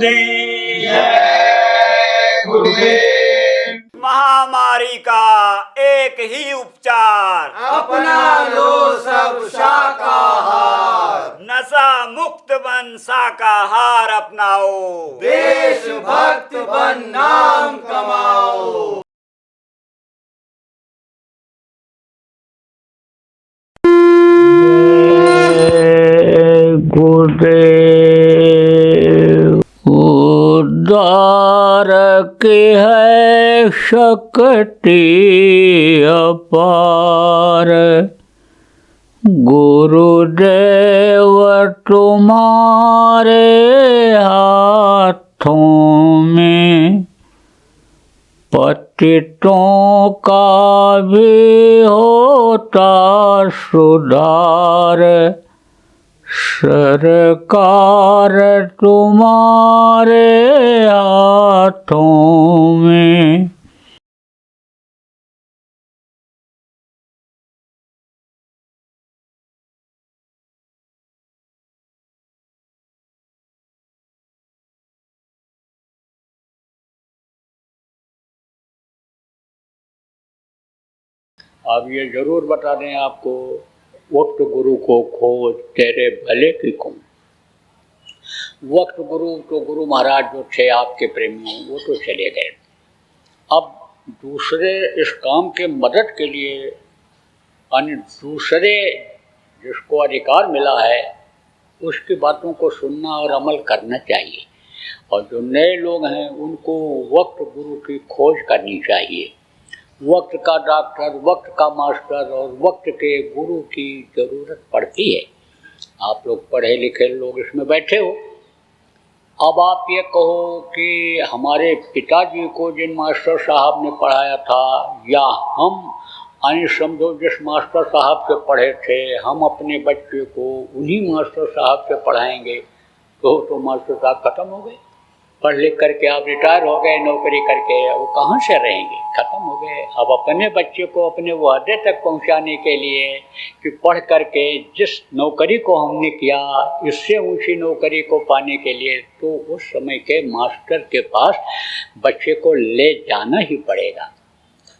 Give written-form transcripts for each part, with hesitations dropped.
गुरुदेव। जय गुरुदेव। महामारी का एक ही उपचार, अपना लो सब शाकाहार। नशा मुक्त बन शाकाहार अपनाओ, देश भक्त बन नाम कमाओ। गुरुदेव। उद्धार की है शक्ति अपार, गुरुदेव तुम्हारे हाथों में, पतितों का भी होता सुधार, सरकार तुम्हारे हाथों में। अब ये जरूर बता दें आपको, वक्त गुरु को खोज तेरे भले की खोज। वक्त गुरु तो गुरु महाराज जो थे आपके प्रेमी, वो तो चले गए। अब दूसरे इस काम के मदद के लिए अन्य दूसरे जिसको अधिकार मिला है उसकी बातों को सुनना और अमल करना चाहिए। और जो नए लोग हैं उनको वक्त गुरु की खोज करनी चाहिए। वक्त का डॉक्टर, वक्त का मास्टर और वक्त के गुरु की ज़रूरत पड़ती है। आप लोग पढ़े लिखे लोग इसमें बैठे हो। अब आप ये कहो कि हमारे पिताजी को जिन मास्टर साहब ने पढ़ाया था, या हम यानी समझो जिस मास्टर साहब से पढ़े थे, हम अपने बच्चे को उन्हीं मास्टर साहब से पढ़ाएंगे तो मास्टर साहब खत्म हो गए। पढ़ लिख करके आप रिटायर हो गए, नौकरी करके, वो कहाँ से रहेंगे, ख़त्म हो गए। अब अपने बच्चे को अपने वहदे तक पहुँचाने के लिए कि पढ़ करके जिस नौकरी को हमने किया, इससे ऊंची नौकरी को पाने के लिए तो उस समय के मास्टर के पास बच्चे को ले जाना ही पड़ेगा।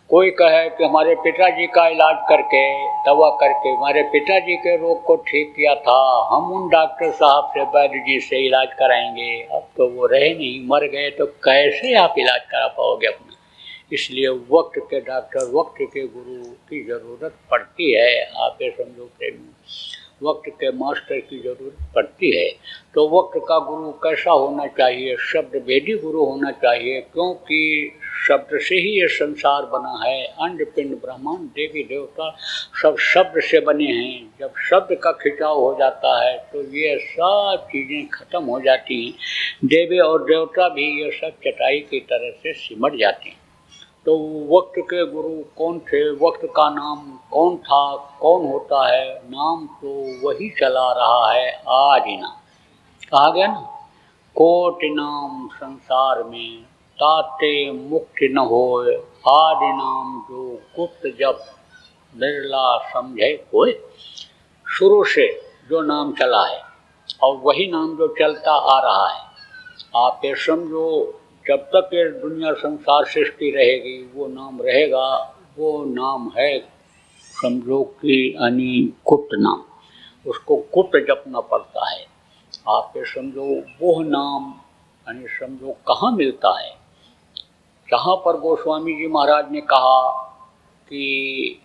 कोई कहे कि हमारे पिताजी का इलाज करके, दवा करके हमारे पिताजी के रोग को ठीक किया था, हम उन डॉक्टर साहब से, वैद्य जी से इलाज कराएंगे। अब तो वो रहे नहीं, मर गए, तो कैसे आप इलाज करा पाओगे अपना। इसलिए वक्त के डॉक्टर, वक्त के गुरु की ज़रूरत पड़ती है। आप ये समझो प्रेमी, वक्त के मास्टर की ज़रूरत पड़ती है। तो वक्त का गुरु कैसा होना चाहिए? शब्द भेदी गुरु होना चाहिए, क्योंकि शब्द से ही ये संसार बना है। अंड पिंड ब्रह्मांड देवी देवता सब शब्द से बने हैं। जब शब्द का खिंचाव हो जाता है तो ये सब चीज़ें खत्म हो जाती हैं। देवी और देवता भी ये सब चटाई की तरह से सिमट जाती हैं। तो वक्त के गुरु कौन थे? वक्त का नाम कौन था? कौन होता है? नाम तो वही चला रहा है आज ही नाम। कहा गया ना, कोटि नाम संसार में, ताते मुक्ति न होए, आदि नाम जो गुप्त जब बिरला समझे कोई। शुरू से जो नाम चला है और वही नाम जो चलता आ रहा है, आप ये समझो जब तक ये दुनिया संसार सृष्टि रहेगी वो नाम रहेगा। वो नाम है समझो कि यानी गुप्त नाम, उसको गुप्त जपना पड़ता है। आप ये समझो वो नाम यानी समझो कहाँ मिलता है, जहाँ पर गोस्वामी जी महाराज ने कहा कि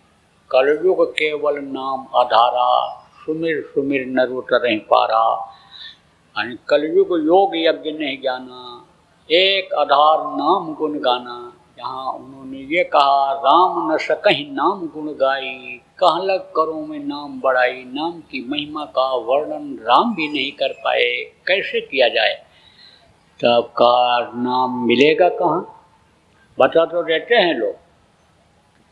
कलयुग केवल नाम आधारा, सुमिर सुमिर नर उतरहि पारा। यानी कलयुग योग यज्ञ नहीं जाना, एक आधार नाम गुण गाना। यहाँ उन्होंने ये कहा, राम न सकहि नाम गुण गाई, कहलक करो में नाम बढ़ाई। नाम की महिमा का वर्णन राम भी नहीं कर पाए, कैसे किया जाए। तब का नाम मिलेगा कहाँ? बता तो देते हैं लोग,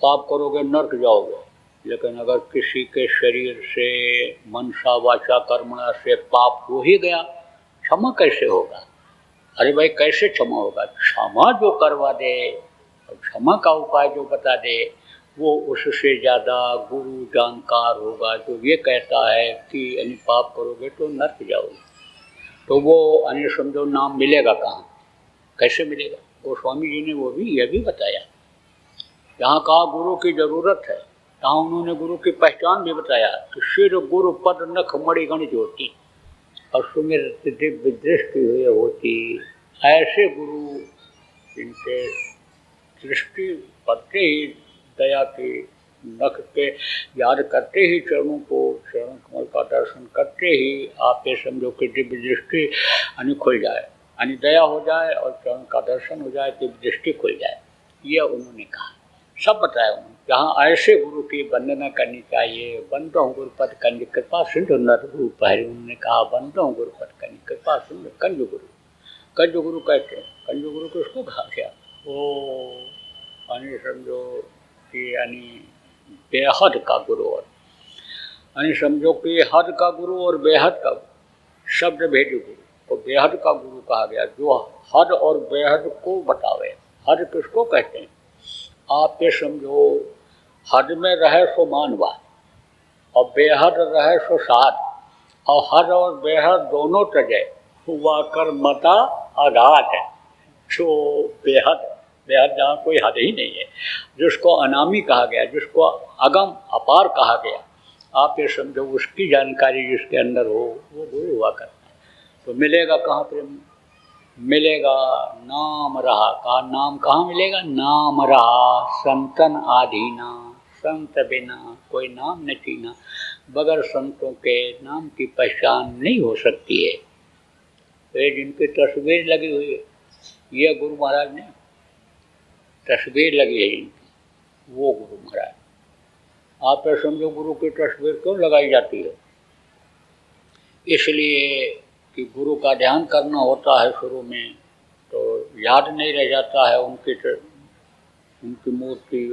पाप करोगे नर्क जाओगे। लेकिन अगर किसी के शरीर से, मनसा वाचा कर्मणा से पाप हो ही गया, क्षमा कैसे होगा? अरे भाई कैसे क्षमा होगा? क्षमा जो करवा दे और क्षमा का उपाय जो बता दे, वो उससे ज़्यादा गुरु जानकार होगा, जो ये कहता है कि यानी पाप करोगे तो नर्क जाओगे। तो वो अन्य समझो नाम मिलेगा कहाँ, कैसे मिलेगा? गोस्वामी जी ने वो भी यह भी बताया। जहाँ कहा गुरु की जरूरत है, तहाँ उन्होंने गुरु की पहचान भी बताया कि सिर गुरु पद नख मणिगण ज्योति और सुमिर दिव्य दृष्टि हुए होती। ऐसे गुरु जिनके दृष्टि पड़ते ही दया के नख के याद करते ही चरणों को, चरण कमल का दर्शन करते ही आप ये समझो कि दिव्य दृष्टि यानी खुल जाए, यानी दया हो जाए और चरण का दर्शन हो जाए, दिव्य दृष्टि खुल जाए। ये उन्होंने कहा, सब बताया उन्होंने। जहाँ ऐसे गुरु की वंदना करनी चाहिए। बंदो गुरुपद कंज कृपा सिंधु नर रूप है। उन्होंने कहा बंदो गुरुपद कंज कृपा सिंधु कंज गुरु। कंज गुरु कहते हैं। कंज गुरु किसको कहा गया? वो यानी समझो कि यानी बेहद का गुरु, और यानी समझो कि हद का गुरु और बेहद का शब्द भेदी गुरु को बेहद का गुरु कहा गया, जो हद और बेहद को बतावे। हद किसको कहते हैं? आप ये समझो हद में रहे सो मानवा और बेहद रहे सो साध, और हद और बेहद दोनों तजे हुआ कर मता आघात है। जो बेहद, बेहद जहाँ कोई हद ही नहीं है, जिसको अनामी कहा गया, जिसको अगम अपार कहा गया, आप ये समझो उसकी जानकारी जिसके अंदर हो वो गुरु हुआ करता है। तो मिलेगा कहाँ प्रेम? मिलेगा नाम रहा। कहा नाम कहाँ मिलेगा? नाम रहा संतन आधीना, संत बिना कोई नाम न चीना। बगैर संतों के नाम की पहचान नहीं हो सकती है। तो ये जिनकी तस्वीर लगी हुई है, ये गुरु महाराज ने तस्वीर लगी है इनकी, वो गुरु महाराज। आप ये समझो गुरु की तस्वीर क्यों लगाई जाती है? इसलिए कि गुरु का ध्यान करना होता है शुरू में, तो याद नहीं रह जाता है उनकी मूर्ति,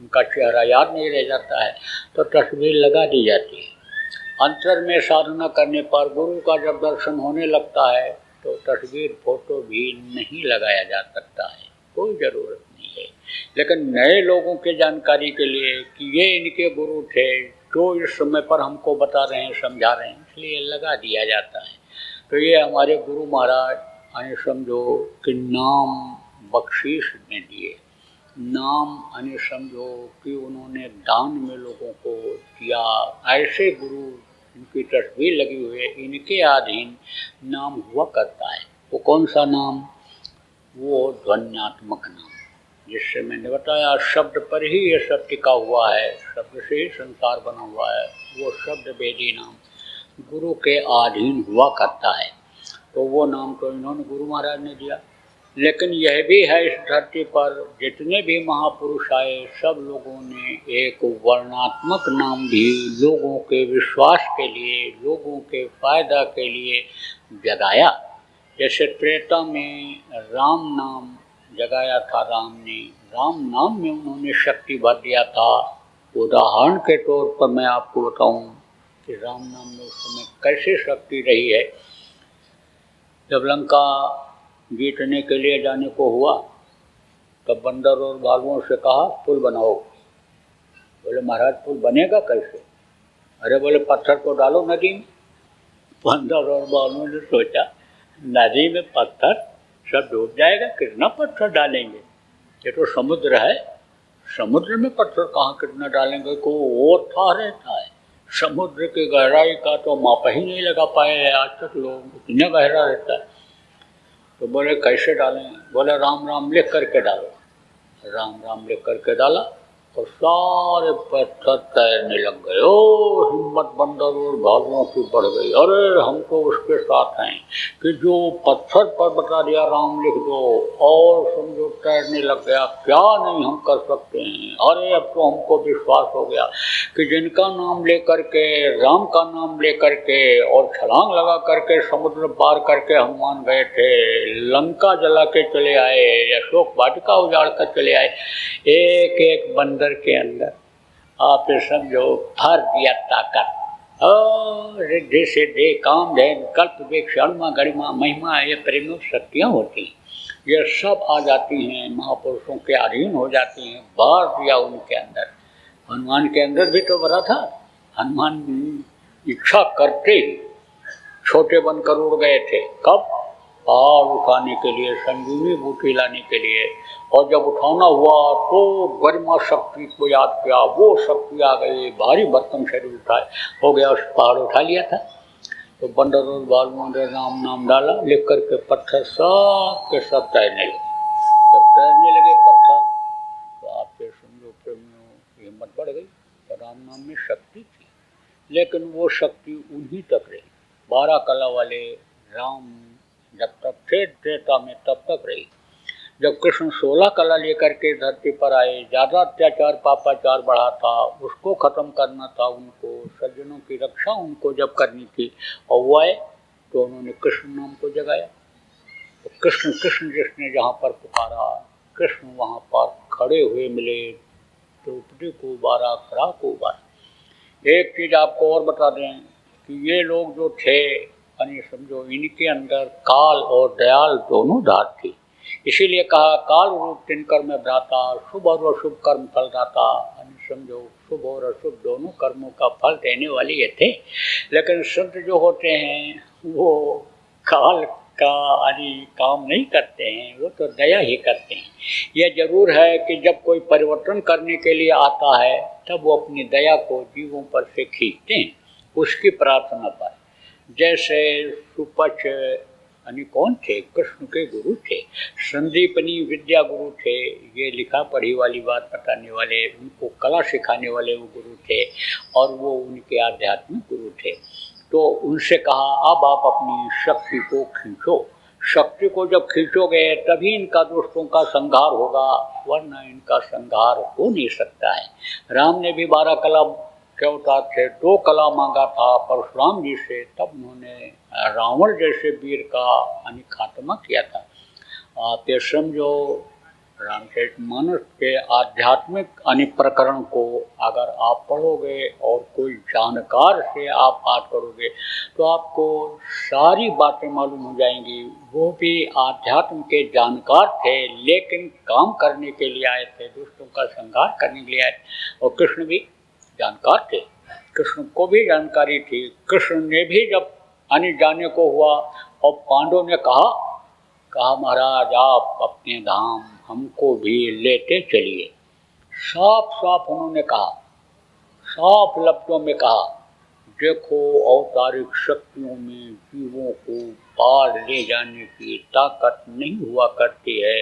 उनका चेहरा याद नहीं रह जाता है, तो तस्वीर लगा दी जाती है। अंतर में साधना करने पर गुरु का जब दर्शन होने लगता है तो तस्वीर फोटो भी नहीं लगाया जा सकता है, कोई ज़रूरत नहीं है। लेकिन नए लोगों के जानकारी के लिए कि ये इनके गुरु थे जो इस समय पर हमको बता रहे हैं, समझा रहे हैं, इसलिए लगा दिया जाता है। तो ये हमारे गुरु महाराज यानी समझो कि नाम बख्शीश ने दिए। नाम यानी समझो कि उन्होंने दान में लोगों को दिया। ऐसे गुरु इनकी तस्वीर लगी हुई है, इनके अधीन नाम हुआ करता है। वो कौन सा नाम? वो ध्वन्यात्मक नाम, जिससे मैंने बताया शब्द पर ही ये सब टिका हुआ है, शब्द से ही संसार बना हुआ है। वो शब्द वेदी नाम गुरु के अधीन हुआ करता है। तो वो नाम तो इन्होंने गुरु महाराज ने दिया। लेकिन यह भी है इस धरती पर जितने भी महापुरुष आए, सब लोगों ने एक वर्णात्मक नाम भी लोगों के विश्वास के लिए, लोगों के फायदा के लिए जगाया। जैसे त्रेता में राम नाम जगाया था राम ने, राम नाम में उन्होंने शक्ति भर दिया था। उदाहरण के तौर पर मैं आपको बताऊं कि राम नाम में उस समय कैसे शक्ति रही है। जब लंका जीतने के लिए जाने को हुआ तब बंदर और भालुओं से कहा पुल बनाओ। बोले महाराज पुल बनेगा कैसे? अरे बोले पत्थर को डालो नदी में। बंदर और भालुओं ने सोचा नदी में पत्थर सब डूब जाएगा, कितना पत्थर डालेंगे, ये तो समुद्र है, समुद्र में पत्थर कहाँ कितना डालेंगे, को और था रहता है। समुद्र की गहराई का तो माप ही नहीं लगा पाए आज तक लोग, इतना गहरा रहता है। तो बोले कैसे डालें? बोले राम राम लिख करके डालो। राम राम लिख करके डाला और सारे पत्थर तैरने लग गए। ओ हिम्मत बंदर और भालुओं की बढ़ गई। अरे हम तो उसके साथ हैं कि जो पत्थर पर बता दिया राम लिख दो और समझो तैरने लग गया, क्या नहीं हम कर सकते हैं। अरे अब तो हमको विश्वास हो गया कि जिनका नाम लेकर के, राम का नाम लेकर के और छलांग लगा करके समुद्र पार करके हनुमान गए थे, लंका जला के चले आए, अशोक वाटिका उजाड़ कर चले आए, एक एक बंदर के अंदर आप समझो भर दिया ताकत। रिद्धि सिद्धि काम धैर्य कल्प क्षणमा गरिमा महिमा, ये प्रेम शक्तियाँ होती हैं, ये सब आ जाती हैं, महापुरुषों के अधीन हो जाती हैं। भर दिया उनके अंदर। हनुमान के अंदर भी तो भरा था। हनुमान इच्छा करते ही छोटे बनकर उड़ गए थे। कब? पहाड़ उठाने के लिए, संजीवनी बूटी लाने के लिए। और जब उठाना हुआ तो गरिमा शक्ति को याद किया, वो शक्ति आ गई, भारी भरकम शरीर उठाए, हो गया, उस पहाड़ उठा लिया था। तो बंदर और बालुओं ने नाम डाला, लिख करके पत्थर सब के सब तैरने लगे। जब तैरने लगे पत्थर तो आपके समझो प्रेमियों हिम्मत बढ़ गई। तो राम नाम में शक्ति थी, लेकिन वो शक्ति उन्हीं तक रही। 12 कला वाले राम जब तक थे त्रेता में तब तक रही। जब कृष्ण 16 कला लेकर के धरती पर आए, ज़्यादा अत्याचार पापाचार बढ़ा था, उसको खत्म करना था उनको, सज्जनों की रक्षा उनको जब करनी थी, और वो आए तो उन्होंने कृष्ण नाम को जगाया। तो कृष्ण कृष्ण जिसने जहाँ पर पुकारा, कृष्ण वहाँ पर खड़े हुए मिले, द्रौपदी को उबारा, खरा को उबारा। एक चीज़ आपको और बता दें कि ये लोग जो थे, यानी समझो इनके अंदर काल और दयाल दोनों धार थी। इसीलिए कहा काल रूप तिनकर में भ्राता, शुभ और अशुभ कर्म फल दाता। यानी समझो शुभ और अशुभ दोनों कर्मों का फल देने वाले ये थे। लेकिन संत जो होते हैं वो काल का यानी काम नहीं करते हैं, वो तो दया ही करते हैं। यह जरूर है कि जब कोई परिवर्तन करने के लिए आता है तब वो अपनी दया को जीवों पर से खींचते हैं, उसकी प्रार्थना पर। जैसे सुपच यानी कौन थे? कृष्ण के गुरु थे। संदीपनी विद्या गुरु थे, ये लिखा पढ़ी वाली बात बताने वाले, उनको कला सिखाने वाले वो गुरु थे, और वो उनके आध्यात्मिक गुरु थे। तो उनसे कहा अब आप अपनी शक्ति को खींचो। शक्ति को जब खींचोगे तभी इनका दुष्टों का संहार होगा, वरना इनका संहार हो नहीं सकता है। राम ने भी 12 कला के अवतार थे, 2 कला मांगा था परशुराम जी से, तब उन्होंने रावण जैसे वीर का यानी खात्मा किया था। आप ये समझो रामचरितमानस के आध्यात्मिक यानी प्रकरण को अगर आप पढ़ोगे और कोई जानकार से आप बात करोगे तो आपको सारी बातें मालूम हो जाएंगी। वो भी आध्यात्म के जानकार थे, लेकिन काम करने के लिए आए थे, दुष्टों का संहार करने के लिए आए थे। और कृष्ण भी जानकार थे, कृष्ण को भी जानकारी थी। कृष्ण ने भी जब यानी जाने को हुआ और पांडवों ने कहा महाराज आप अपने धाम हमको भी लेते चलिए। साफ साफ उन्होंने कहा, साफ लफ्जों में कहा, देखो औतारिक शक्तियों में जीवों को पार ले जाने की ताकत नहीं हुआ करती है।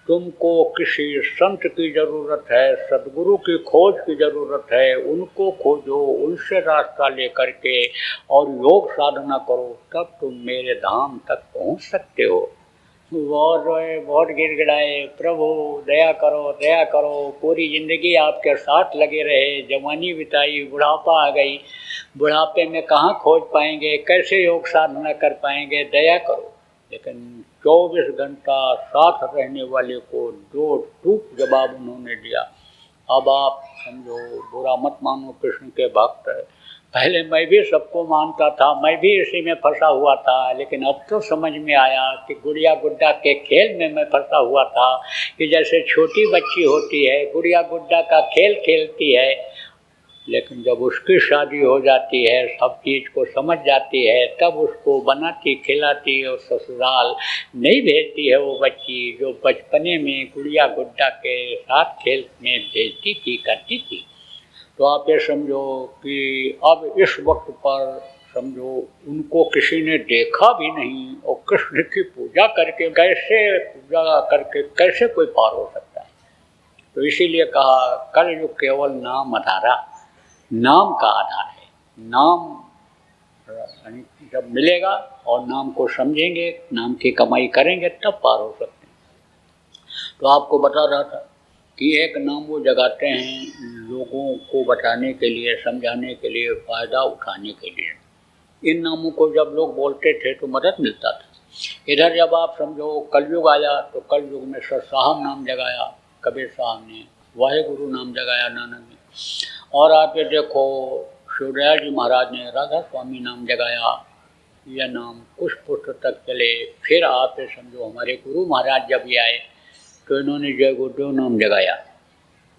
तुमको किसी संत की ज़रूरत है, सदगुरु की खोज की ज़रूरत है। उनको खोजो, उनसे रास्ता लेकर के और योग साधना करो, तब तुम मेरे धाम तक पहुंच सकते हो। बहुत रोए, बहुत गिड़गिड़ाए, प्रभु दया करो, पूरी ज़िंदगी आपके साथ लगे रहे, जवानी बिताई, बुढ़ापा आ गई, बुढ़ापे में कहाँ खोज पाएंगे, कैसे योग साधना कर पाएंगे, दया करो। लेकिन 24 घंटा साथ रहने वाले को 2 टूक जवाब उन्होंने दिया। अब आप समझो, बुरा मत मानो कृष्ण के भक्त, पहले मैं भी सबको मानता था, मैं भी इसी में फंसा हुआ था, लेकिन अब तो समझ में आया कि गुड़िया गुड्डा के खेल में मैं फंसा हुआ था, कि जैसे छोटी बच्ची होती है, गुड़िया गुड्डा का खेल खेलती है, लेकिन जब उसकी शादी हो जाती है, सब चीज़ को समझ जाती है, तब उसको बनाती खिलाती और ससुराल नहीं भेजती है वो बच्ची जो बचपने में गुड़िया गुड्डा के साथ खेल में भेजती थी, करती थी। तो आप ये समझो कि अब इस वक्त पर समझो उनको किसी ने देखा भी नहीं, और कृष्ण की पूजा करके कैसे कोई पार हो सकता है। तो इसीलिए कहा कलयुग केवल नाम आधारा, नाम का आधार है। नाम जब मिलेगा और नाम को समझेंगे, नाम की कमाई करेंगे, तब पार हो सकते हैं। तो आपको बता रहा था कि एक नाम वो जगाते हैं लोगों को बताने के लिए, समझाने के लिए, फ़ायदा उठाने के लिए। इन नामों को जब लोग बोलते थे तो मदद मिलता था। इधर जब आप समझो कलयुग आया तो कलयुग में सर साहब नाम जगाया कबीर साहब ने, वाहेगुरु नाम जगाया नानक ने, और आप ये देखो शिवदयाल जी महाराज ने राधा स्वामी नाम जगाया। यह नाम कुछ पुष्ट तक चले। फिर आप ये समझो हमारे गुरु महाराज जब ये आए तो इन्होंने जय गुरुदेव नाम जगाया।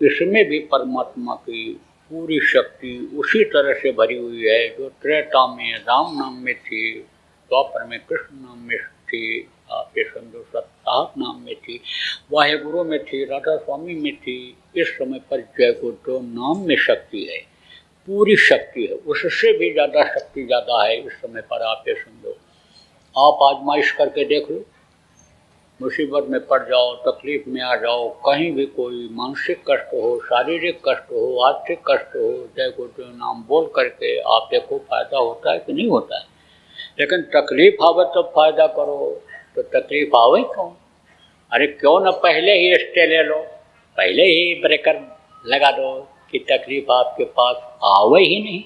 इसमें भी परमात्मा की पूरी शक्ति उसी तरह से भरी हुई है जो त्रेता में राम नाम में थी, द्वापर में कृष्ण नाम में थी, आप ये समझो सप्ताहक नाम में थी, वाहेगुरु में थी, राधा स्वामी में थी। इस समय पर जय गुरुदेव नाम में शक्ति है, पूरी शक्ति है, उससे भी ज़्यादा शक्ति ज़्यादा है इस समय पर। आप ये समझो, आप आजमाइश करके देख लो, मुसीबत में पड़ जाओ, तकलीफ में आ जाओ, कहीं भी कोई मानसिक कष्ट हो, शारीरिक कष्ट हो, आर्थिक कष्ट हो, जय गुरुदेव नाम बोल करके आप देखो फायदा होता है कि नहीं होता है। लेकिन तकलीफ आवे तो फायदा करो, तो तकलीफ आवे क्यों? अरे क्यों न पहले ही स्टे ले लो, पहले ही ब्रेकर लगा दो कि तकलीफ आपके पास आवे ही नहीं।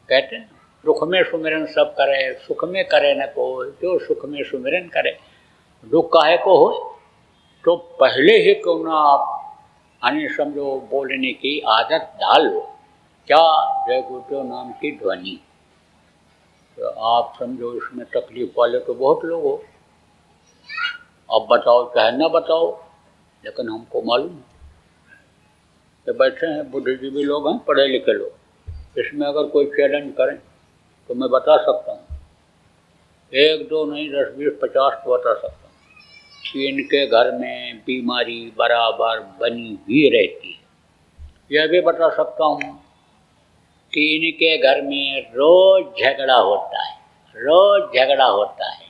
कहते हैं दुख में सुमिरन सब करे, सुख में करे न कोई, जो सुख में सुमिरन करे दुख काहे को हो। तो पहले ही क्यों ना आप यानी समझो बोलने की आदत डाल लो। क्या? जय गुरुदेव नाम की ध्वनि। तो आप समझो इसमें तकलीफ वाले तो बहुत लोग हो, अब बताओ चाहे न बताओ, लेकिन हमको मालूम है कि बैठे हैं बुद्धिजीवी लोग हैं, पढ़े लिखे लोग, इसमें अगर कोई चैलेंज करें तो मैं बता सकता हूँ, 1 2 नहीं 10 20 50 तो बता सकता हूँ कि इनके घर में बीमारी बराबर बनी हुई रहती है। यह भी बता सकता हूँ कि इनके घर में रोज झगड़ा होता है, रोज झगड़ा होता है।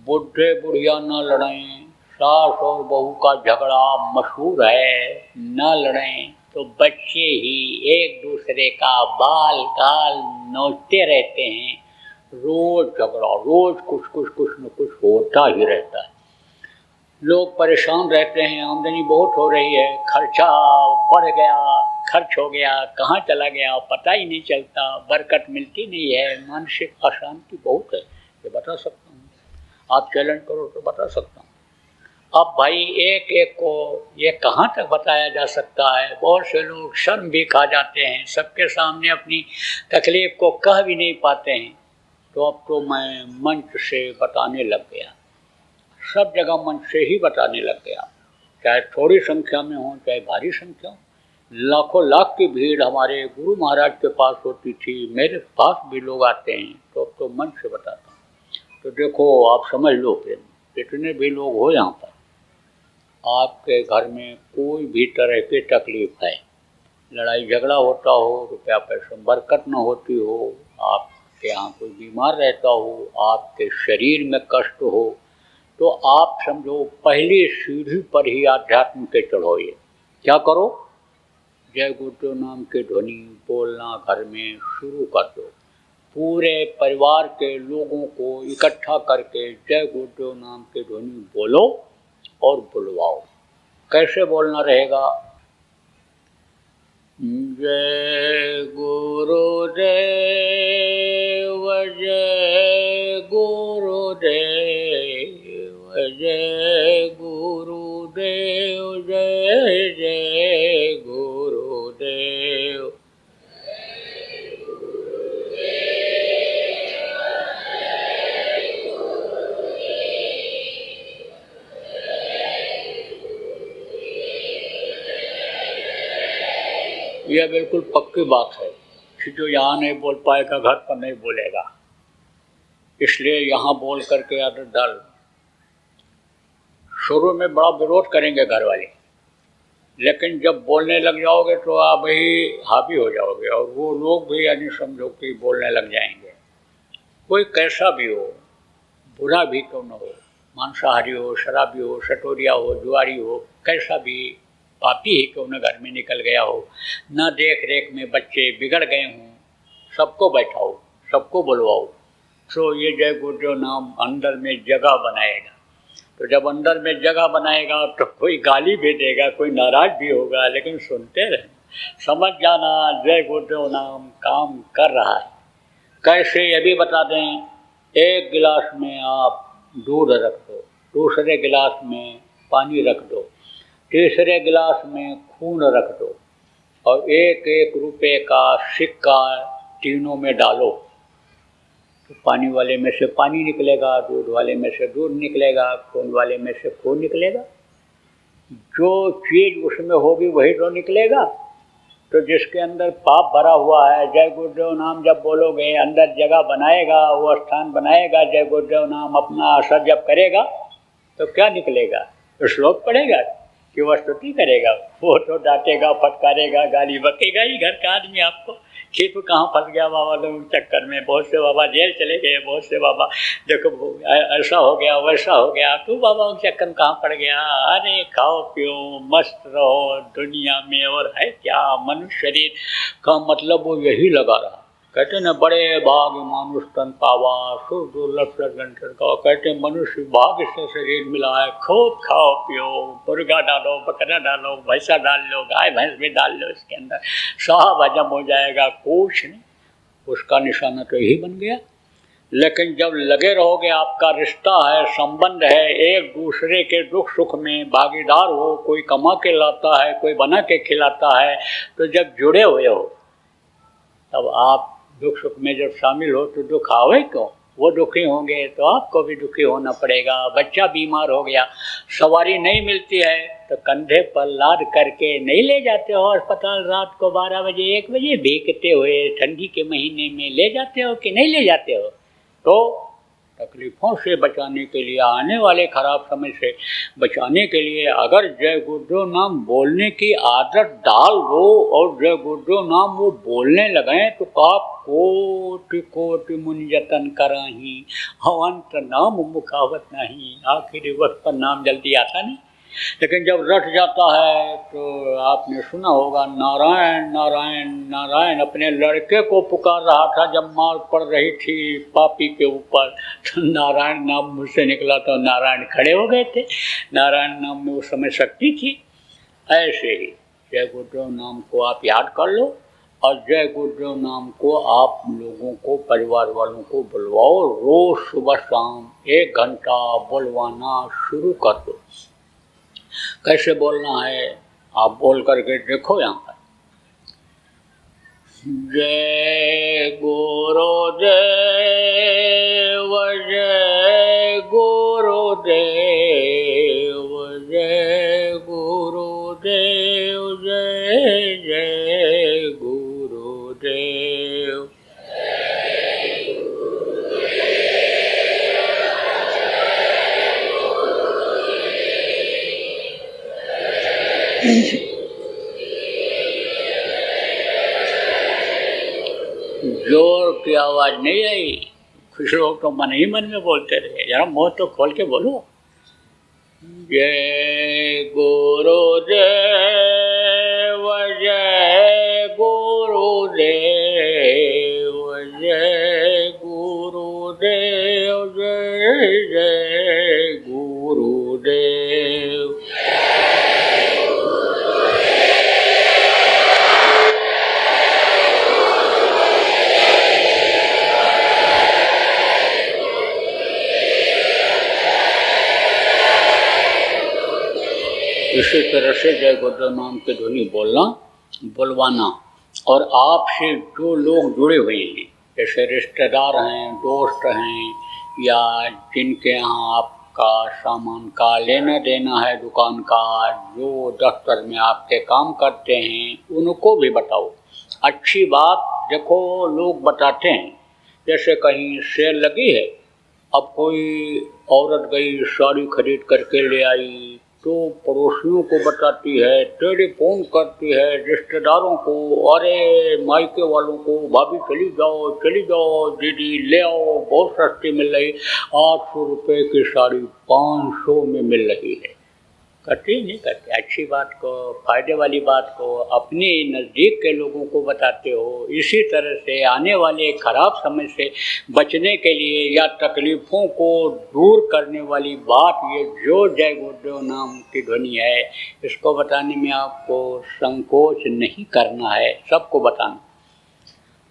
बुढ़े बुढ़िया न लड़ें, सास और बहू का झगड़ा मशहूर है, न लड़ें तो बच्चे ही एक दूसरे का बाल काल नोचते रहते हैं। रोज झगड़ा, रोज कुछ न कुछ होता ही रहता है। लोग परेशान रहते हैं, आमदनी बहुत हो रही है, खर्चा बढ़ गया, खर्च हो गया, कहाँ चला गया पता ही नहीं चलता, बरकत मिलती नहीं है, मानसिक अशांति बहुत है। ये बता सकता हूँ, आप चैलेंज करो तो बता सकता हूँ। अब भाई एक एक को ये कहाँ तक बताया जा सकता है। बहुत से लोग शर्म भी खा जाते हैं, सबके सामने अपनी तकलीफ को कह भी नहीं पाते हैं। तो अब तो मैं मंच से बताने लग गया, सब जगह मंच से ही बताने लग गया, चाहे थोड़ी संख्या में हो चाहे भारी संख्या हो। लाखों लाख की भीड़ हमारे गुरु महाराज के पास होती थी, मेरे पास भी लोग आते हैं, तो अब तो मंच से बताता हूँ। तो देखो आप समझ लो, फिर जितने भी लोग हो यहाँ पर, आपके घर में कोई भी तरह की तकलीफ है, लड़ाई झगड़ा होता हो, रुपया पैसा बरकत न होती हो, आपके यहाँ कोई बीमार रहता हो, आपके शरीर में कष्ट हो, तो आप समझो पहली सीढ़ी पर ही आध्यात्म के चढ़ोइए। क्या करो? जय गुरुदेव नाम के ध्वनि बोलना घर में शुरू कर दो। पूरे परिवार के लोगों को इकट्ठा करके जय गुरुदेव नाम के ध्वनि बोलो और बुलवाओ। कैसे बोलना रहेगा? जय गुरुदेव, जय गुरुदेव, जय गुरुदेव, जय जय गुरुदेव। यह बिल्कुल पक्की बात है कि जो यहाँ नहीं बोल पाएगा घर पर नहीं बोलेगा, इसलिए यहाँ बोल करके आदत डाल। शुरू में बड़ा विरोध करेंगे घर वाले, लेकिन जब बोलने लग जाओगे तो आप ही हावी हो जाओगे और वो लोग भी यानी समझो कि बोलने लग जाएंगे। कोई कैसा भी हो, बुरा भी क्यों न हो, मांसाहारी हो, शराबी हो, सटोरिया हो, जुआरी हो, कैसा भी पापी ही क्यों न घर में निकल गया हो, न देख रेख में बच्चे बिगड़ गए हों, सबको बैठाओ, सबको बुलवाओ। तो ये जय गुरुदेव नाम अंदर में जगह बनाएगा। तो जब अंदर में जगह बनाएगा तो कोई गाली भी देगा, कोई नाराज भी होगा, लेकिन सुनते रहें, समझ जाना जय गुरुदेव नाम काम कर रहा है। कैसे ये भी बता दें, एक गिलास में आप दूध रख दो, दूसरे गिलास में पानी रख दो, तीसरे गिलास में खून रख दो और 1-1 रुपये का सिक्का तीनों में डालो। तो पानी वाले में से पानी निकलेगा, दूध वाले में से दूध निकलेगा, खून वाले में से खून निकलेगा। जो चीज़ उसमें होगी वही तो निकलेगा। तो जिसके अंदर पाप भरा हुआ है, जय गुरुदेव नाम जब बोलोगे अंदर जगह बनाएगा, वो स्थान बनाएगा, जय गुरुदेव नाम अपना असर जब करेगा तो क्या निकलेगा? तो श्लोक पढ़ेगा कि वह स्तुति करेगा, वो तो डांटेगा, फटकारेगा, गाली बकेगा ही घर का आदमी आपको कि तू कहाँ फंस गया बाबा लोग चक्कर में। बहुत से बाबा जेल चले गए, बहुत से बाबा देखो ऐसा हो गया वैसा हो गया, तू बाबा उस चक्कर में कहाँ पड़ गया? अरे खाओ पियो मस्त रहो दुनिया में, और है क्या मनुष्य शरीर का मतलब वो यही लगा रहा। कहते ना बड़े भाग मानुष तन पावा सुर दुर्लभ सज्जन का, कहते मनुष्य भाग्य से शरीर मिला है, खूब खाओ पियो, मुर्गा डालो, बकरा डालो, भैंसा डाल लो, गाय भैंस भी डाल लो, इसके अंदर सब हजम हो जाएगा, कुछ नहीं। उसका निशाना तो यही बन गया। लेकिन जब लगे रहोगे, आपका रिश्ता है, संबंध है, एक दूसरे के दुख सुख में भागीदार हो, कोई कमा के लाता है, कोई बना के खिलाता है, तो जब जुड़े हुए हो तब आप दुख सुख में जब शामिल हो तो दुख आवे क्यों? वो दुखी होंगे तो आपको भी दुखी होना पड़ेगा। बच्चा बीमार हो गया, सवारी नहीं मिलती है तो कंधे पर लाद करके नहीं ले जाते हो अस्पताल, रात को 12 बजे 1 बजे भीगते हुए ठंडी के महीने में ले जाते हो कि नहीं ले जाते हो? तो तकलीफ़ों से बचाने के लिए, आने वाले ख़राब समय से बचाने के लिए अगर जय गुरुदेव नाम बोलने की आदत डाल दो और जय गुरुदेव नाम वो बोलने लगें तो आप कोटि कोटि मुनि जतन कराही, अंत नाम मुखावत नहीं। आखिरी वक्त पर नाम जल्दी आता नहीं, लेकिन जब रट जाता है तो आपने सुना होगा नारायण नारायण नारायण। अपने लड़के को पुकार रहा था जब मार पड़ रही थी पापी के ऊपर, तो नारायण नाम मुझसे निकला तो नारायण खड़े हो गए थे। नारायण नाम में उस समय शक्ति थी। ऐसे ही जय गुरुदेव नाम को आप याद कर लो और जय गुरुदेव नाम को आप लोगों को, परिवार वालों को बुलवाओ। रोज सुबह शाम 1 घंटा बुलवाना शुरू कर दो। कैसे बोलना है आप बोल करके देखो। यहाँ पर जय गुरुदेव जय गुरुदेव जय गुरुदेव जय जय गुरुदेव। जोर की आवाज नहीं आई, कुछ लोग तो मन ही मन में बोलते रहे, जरा मुंह तो खोल के बोलो। जय गुरुदेव जय गुरुदेव जय गुरुदेव जय जय गुरुदेव। इसी तरह से जय गुरुदेव नाम की ध्वनि बोलना, बुलवाना। और आपसे जो लोग जुड़े हुए हैं, जैसे रिश्तेदार हैं, दोस्त हैं, या जिनके यहाँ आपका सामान का लेना देना है, दुकान का, जो दफ्तर में आपके काम करते हैं, उनको भी बताओ। अच्छी बात देखो लोग बताते हैं, जैसे कहीं सेल लगी है, अब कोई औरत गई साड़ी खरीद करके ले आई तो पड़ोसियों को बताती है, टेलीफोन करती है रिश्तेदारों को, अरे मायके वालों को, भाभी चली जाओ दीदी ले आओ, बहुत सस्ती मिल रही, 800 रुपये की साड़ी 500 में मिल रही है। करते नहीं करते, अच्छी बात को, फायदे वाली बात को अपने नज़दीक के लोगों को बताते हो। इसी तरह से आने वाले खराब समय से बचने के लिए या तकलीफ़ों को दूर करने वाली बात, ये जो जय गुरुदेव नाम की ध्वनि है, इसको बताने में आपको संकोच नहीं करना है, सबको बताना।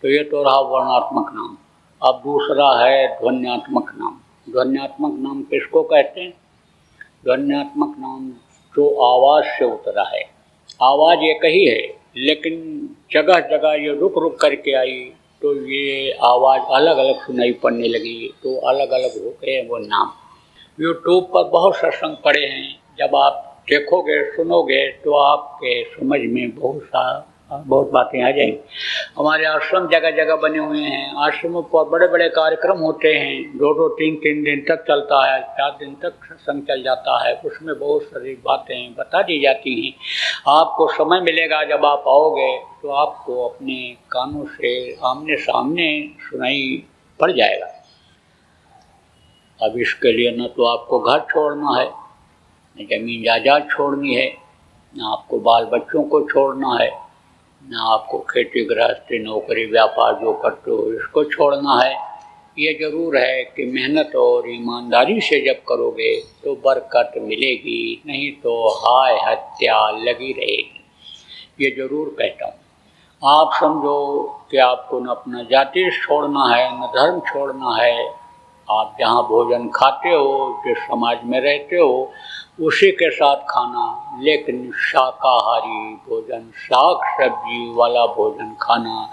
तो ये तो रहा वर्णात्मक नाम। अब दूसरा है ध्वन्यात्मक नाम। ध्वन्यात्मक नाम किसको कहते हैं? ध्वन्यात्मक नाम जो आवाज़ से उतरा है। आवाज़ एक ही है, लेकिन जगह जगह ये रुक रुक करके आई तो ये आवाज़ अलग अलग सुनाई पड़ने लगी, तो अलग अलग हो गए वो नाम। यूट्यूब पर बहुत सत्संग पड़े हैं, जब आप देखोगे सुनोगे तो आपके समझ में बहुत सा बहुत बातें आ जाएंगी। हमारे आश्रम जगह जगह बने हुए हैं, आश्रमों पर बड़े बड़े कार्यक्रम होते हैं, 2-2, 3-3 दिन तक चलता है, 4 दिन तक सत्संग चल जाता है। उसमें बहुत सारी बातें बता दी जाती हैं। आपको समय मिलेगा जब आप आओगे तो आपको अपने कानों से आमने सामने सुनाई पड़ जाएगा। अब इसके लिए न तो आपको घर छोड़ना है, न ज़मीन जायदाद छोड़नी है, न आपको बाल बच्चों को छोड़ना है, न आपको खेती गृहस्थी नौकरी व्यापार जो करते हो इसको छोड़ना है। ये ज़रूर है कि मेहनत और ईमानदारी से जब करोगे तो बरकत मिलेगी, नहीं तो हाय हत्या लगी रहेगी। ये ज़रूर कहता हूँ। आप समझो कि आपको न अपना जाति छोड़ना है, न धर्म छोड़ना है। आप जहाँ भोजन खाते हो, जिस समाज में रहते हो, उसी के साथ खाना, लेकिन शाकाहारी भोजन, साग सब्जी वाला भोजन खाना।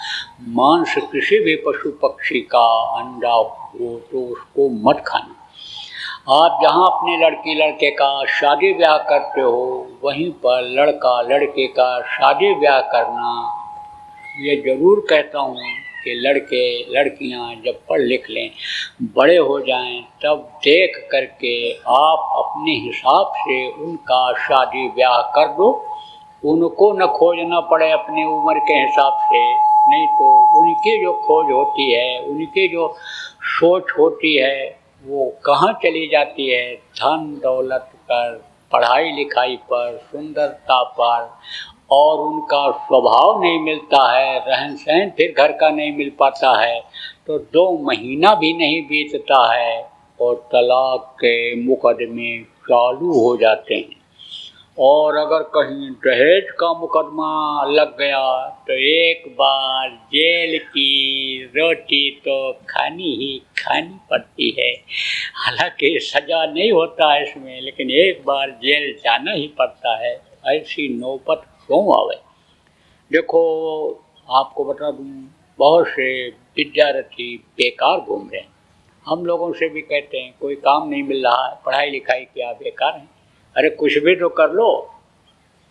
मांस किसी भी पशु पक्षी का, अंडा हो तो उसको मत खाना। आप जहाँ अपने लड़की लड़के का शादी ब्याह करते हो, वहीं पर लड़का लड़के का शादी ब्याह करना। ये ज़रूर कहता हूँ कि लड़के लड़कियाँ जब पढ़ लिख लें, बड़े हो जाएं, तब देख करके आप अपने हिसाब से उनका शादी ब्याह कर दो। उनको न खोजना पड़े अपनी उम्र के हिसाब से, नहीं तो उनकी जो खोज होती है, उनकी जो सोच होती है, वो कहाँ चली जाती है? धन दौलत पर, पढ़ाई लिखाई पर, सुंदरता पर, और उनका स्वभाव नहीं मिलता है, रहन सहन फिर घर का नहीं मिल पाता है, तो 2 महीना भी नहीं बीतता है और तलाक के मुकदमे चालू हो जाते हैं। और अगर कहीं दहेज का मुकदमा लग गया तो एक बार जेल की रोटी तो खानी ही खानी पड़ती है। हालांकि सज़ा नहीं होता है इसमें, लेकिन एक बार जेल जाना ही पड़ता है। ऐसी नौबत क्यों आवे? देखो, आपको बता दूं, बहुत से विद्यार्थी बेकार घूम रहे हैं। हम लोगों से भी कहते हैं कोई काम नहीं मिल रहा है, पढ़ाई लिखाई क्या बेकार है। अरे कुछ भी तो कर लो,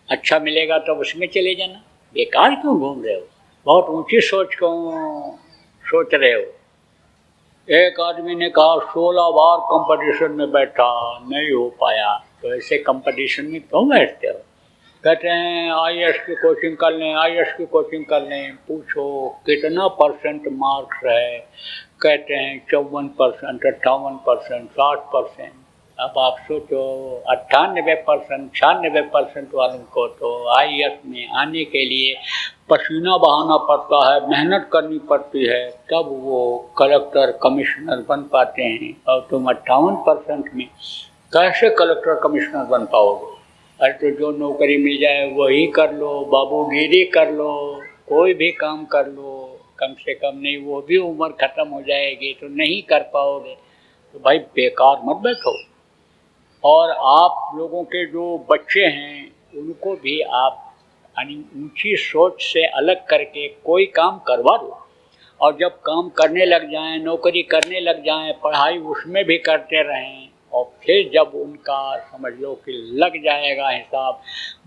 अच्छा मिलेगा तो उसमें चले जाना, बेकार क्यों घूम रहे हो? बहुत ऊंची सोच क्यों सोच रहे हो? एक आदमी ने कहा 16 बार कंपटीशन में बैठा, नहीं हो पाया। तो ऐसे कंपटीशन में क्यों बैठते हो? कहते हैं IAS की कोचिंग कर लें, IAS की कोचिंग कर लें। पूछो कितना परसेंट मार्क्स है? कहते हैं 54%, 58%, 60%। अब आप सोचो 98%, 96% वालों को तो IAS में आने के लिए पसीना बहाना पड़ता है, मेहनत करनी पड़ती है, तब वो कलेक्टर कमिश्नर बन पाते हैं। और तुम 58% में कैसे कलेक्टर कमिश्नर बन पाओगे? अरे तो जो नौकरी मिल जाए वही कर लो, बाबूगिरी कर लो, कोई भी काम कर लो, कम से कम नहीं वो भी उम्र ख़त्म हो जाएगी तो नहीं कर पाओगे। तो भाई बेकार मत बैठो। और आप लोगों के जो बच्चे हैं उनको भी आप ऊंची सोच से अलग करके कोई काम करवा दो। और जब काम करने लग जाएं, नौकरी करने लग जाएं, पढ़ाई उसमें भी करते रहें, और फिर जब उनका समझ लो कि लग जाएगा हिसाब,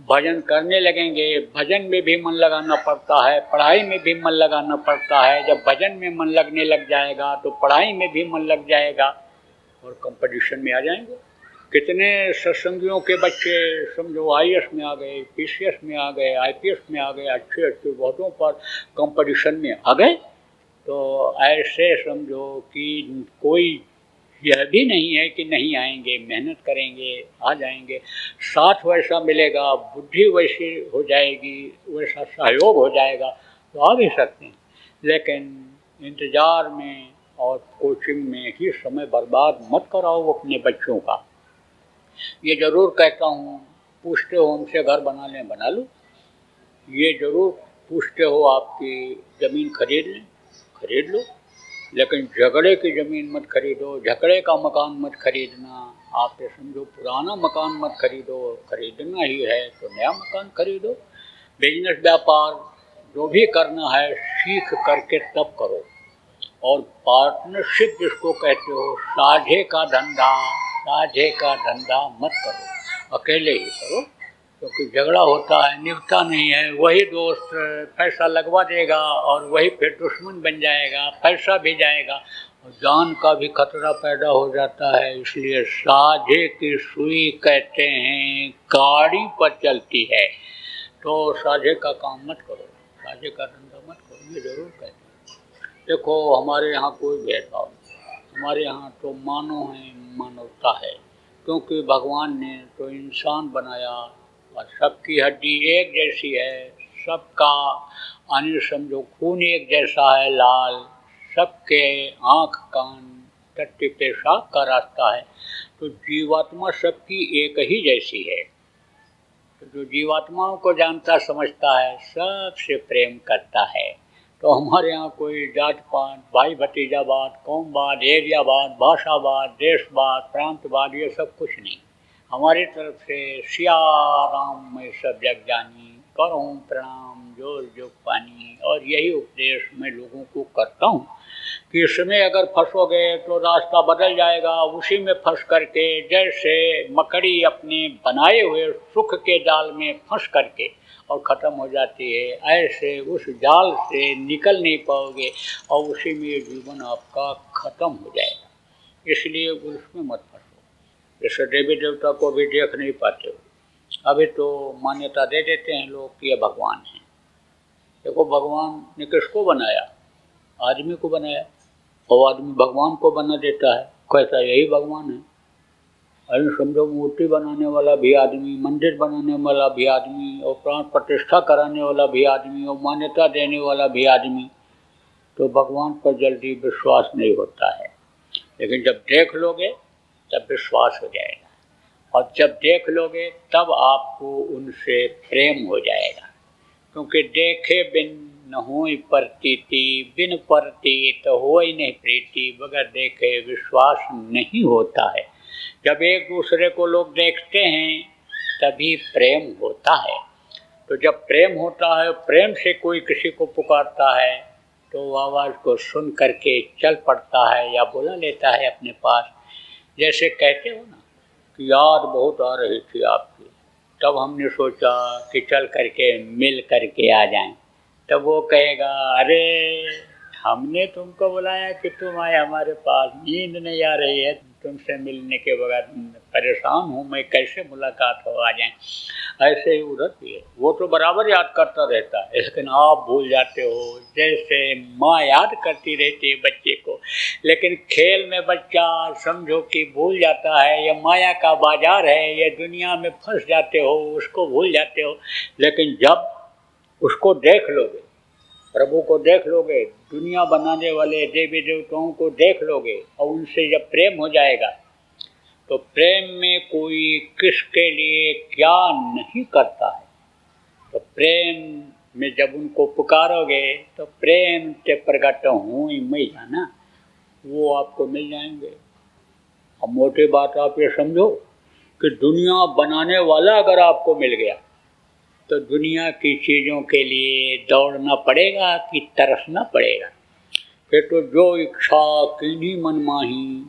भजन करने लगेंगे, भजन में भी मन लगाना पड़ता है, पढ़ाई में भी मन लगाना पड़ता है। जब भजन में मन लगने लग जाएगा तो पढ़ाई में भी मन लग जाएगा और कंपटीशन में आ जाएंगे। कितने सत्संगियों के बच्चे समझो IAS में आ गए, PCS में आ गए, IPS में आ गए, अच्छे अच्छे पदों पर कंपटीशन में आ गए। तो ऐसे समझो कि कोई यह भी नहीं है कि नहीं आएंगे, मेहनत करेंगे आ जाएंगे। साथ वैसा मिलेगा, बुद्धि वैसी हो जाएगी, वैसा सहयोग हो जाएगा तो आ भी सकते हैं। लेकिन इंतज़ार में और कोचिंग में ही समय बर्बाद मत कराओ अपने बच्चों का। ये ज़रूर कहता हूँ, पूछते हो हमसे घर बना लें, बना लो। ये ज़रूर पूछते हो आपकी ज़मीन खरीद लें, खरीद लो। लेकिन झगड़े की ज़मीन मत खरीदो, झगड़े का मकान मत खरीदना। आप ये समझो पुराना मकान मत खरीदो, खरीदना ही है तो नया मकान खरीदो। बिजनेस व्यापार जो भी करना है सीख करके तब करो। और पार्टनरशिप जिसको कहते हो, साझे का धंधा मत करो, अकेले ही करो। क्योंकि झगड़ा होता है, निभता नहीं है। वही दोस्त पैसा लगवा देगा और वही फिर दुश्मन बन जाएगा, पैसा भी जाएगा और जान का भी खतरा पैदा हो जाता है। इसलिए साझे की सुई कहते हैं गाड़ी पर चलती है, तो साझे का काम मत करो, साझे का धंधा मत करो, ये जरूर कहते हैं। देखो हमारे यहाँ कोई भेदभाव नहीं, हमारे यहाँ तो मानव है, मानवता है, क्योंकि भगवान ने तो इंसान बनाया और सबकी हड्डी एक जैसी है, सबका यानी समझो खून एक जैसा है लाल, सबके आँख कान टट्टी पेशाब का रास्ता है, तो जीवात्मा सबकी एक ही जैसी है। तो जो जीवात्माओं को जानता समझता है सबसे प्रेम करता है। तो हमारे यहाँ कोई जात पात, भाई भतीजावाद, कौमवाद, एरियावाद, भाषावाद, देशवाद, प्रांतवाद ये सब कुछ नहीं। हमारी तरफ से सिया राम मैं सब जग जानी, करूँ प्रणाम जोर जोग पानी, और यही उपदेश मैं लोगों को करता हूँ कि इसमें अगर फंसोगे तो रास्ता बदल जाएगा। उसी में फंस करके जैसे मकड़ी अपने बनाए हुए सुख के जाल में फंस करके और ख़त्म हो जाती है, ऐसे उस जाल से निकल नहीं पाओगे और उसी में जीवन आपका ख़त्म हो जाएगा। इसलिए उसमें मत फंसो। जैसे देवी देवता को भी देख नहीं पाते हो, अभी तो मान्यता दे देते हैं लोग कि ये भगवान है। देखो भगवान ने किसको बनाया? आदमी को बनाया, और आदमी भगवान को बना देता है। कैसा? यही भगवान है। अरे समझो मूर्ति बनाने वाला भी आदमी, मंदिर बनाने वाला भी आदमी, और प्राण प्रतिष्ठा कराने वाला भी आदमी, और मान्यता देने वाला भी आदमी। तो भगवान पर जल्दी विश्वास नहीं होता है, लेकिन जब देख लोगे तब विश्वास हो जाएगा, और जब देख लोगे तब आपको उनसे प्रेम हो जाएगा। क्योंकि देखे बिन न होई प्रतीति, बिन प्रतीत होई नहीं प्रीति, बगैर देखे विश्वास नहीं होता है। जब एक दूसरे को लोग देखते हैं तभी प्रेम होता है। तो जब प्रेम होता है, प्रेम से कोई किसी को पुकारता है तो आवाज़ को सुन करके चल पड़ता है या बुला लेता है अपने पास। जैसे कहते हो ना कि याद बहुत आ रही थी आपकी, तब हमने सोचा कि चल करके मिल करके आ जाएं। तब वो कहेगा अरे हमने तुमको बुलाया कि तुम आए हमारे पास, नींद नहीं आ रही है तुमसे मिलने के बगैर, परेशान हूँ मैं, कैसे मुलाकात हो आ जाए। ऐसे ही उधर भी है, वो तो बराबर याद करता रहता है, लेकिन आप भूल जाते हो। जैसे माँ याद करती रहती है बच्चे को, लेकिन खेल में बच्चा समझो कि भूल जाता है, ये माया का बाजार है, ये दुनिया में फंस जाते हो, उसको भूल जाते हो। लेकिन जब उसको देख लोगे, प्रभु को देख लोगे, दुनिया बनाने वाले देवी देवताओं को देख लोगे, और उनसे जब प्रेम हो जाएगा तो प्रेम में कोई किसके लिए क्या नहीं करता है। तो प्रेम में जब उनको पुकारोगे तो प्रेम से प्रकट हूँ मैं जाना, वो आपको मिल जाएंगे। अब मोटी बात आप ये समझो कि दुनिया बनाने वाला अगर आपको मिल गया तो दुनिया की चीज़ों के लिए दौड़ना पड़ेगा कि तरसना पड़ेगा। फिर तो जो इच्छा कीनी मन माही,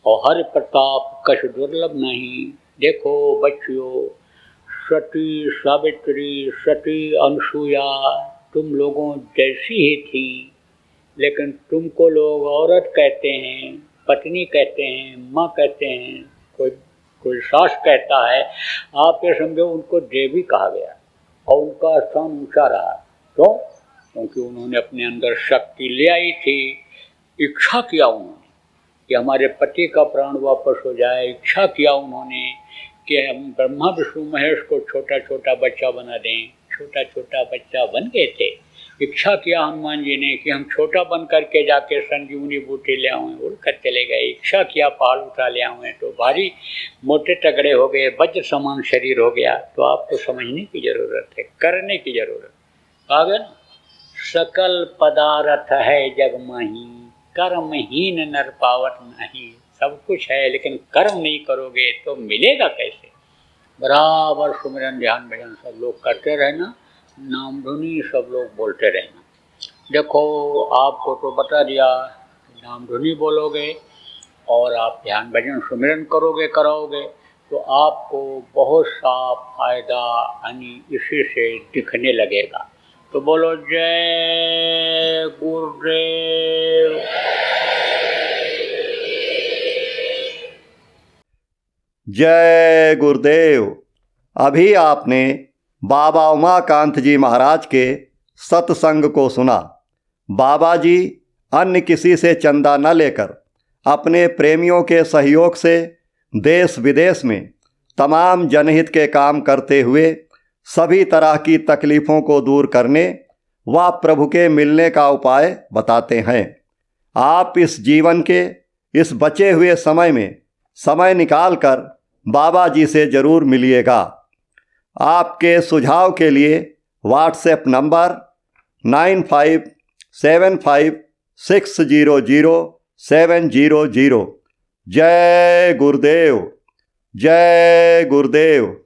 और हर प्रताप कछ दुर्लभ नहीं। देखो बच्चियों, सती सावित्री, सती अनसुया तुम लोगों जैसी ही थी, लेकिन तुमको लोग औरत कहते हैं, पत्नी कहते हैं, माँ कहते हैं, कोई सास कहता है। आप ये समझो उनको देवी कहा गया और उनका स्थान ऊंचा रहा। क्यों? क्योंकि उन्होंने अपने अंदर शक्ति ले आई थी। इच्छा किया उन्होंने कि हमारे पति का प्राण वापस हो जाए। इच्छा किया उन्होंने कि हम ब्रह्मा विष्णु महेश को छोटा छोटा बच्चा बना दें। छोटा छोटा बच्चा बन गए थे। इच्छा किया हनुमान जी ने कि हम छोटा बन करके जाके संजीवनी बूटी ले आएँ, उड़ कर चले गए। इच्छा किया पहाड़ उठा ले आएँ तो भारी मोटे तगड़े हो गए, वज्र समान शरीर हो गया। तो आपको समझने की ज़रूरत है, करने की ज़रूरत। कहा गया ना, सकल पदार्थ है जग माही, कर्महीन नर पावत नहीं। सब कुछ है लेकिन कर्म नहीं करोगे तो मिलेगा कैसे। बराबर सुमिरन ध्यान भजन सब लोग करते रहना, नाम धुनी सब लोग बोलते रहना। देखो आपको तो बता दिया, नाम धुनी बोलोगे और आप ध्यान भजन सुमिरन करोगे कराओगे तो आपको बहुत सा फायदा यानी इसी से दिखने लगेगा। तो बोलो जय गुरुदेव। जय गुरुदेव। अभी आपने बाबा उमाकांत जी महाराज के सत्संग को सुना। बाबा जी अन्य किसी से चंदा न लेकर अपने प्रेमियों के सहयोग से देश विदेश में तमाम जनहित के काम करते हुए सभी तरह की तकलीफ़ों को दूर करने व प्रभु के मिलने का उपाय बताते हैं। आप इस जीवन के इस बचे हुए समय में समय निकालकर बाबा जी से ज़रूर मिलिएगा। आपके सुझाव के लिए व्हाट्सएप नंबर 9575600700। जय गुरुदेव। जय गुरुदेव।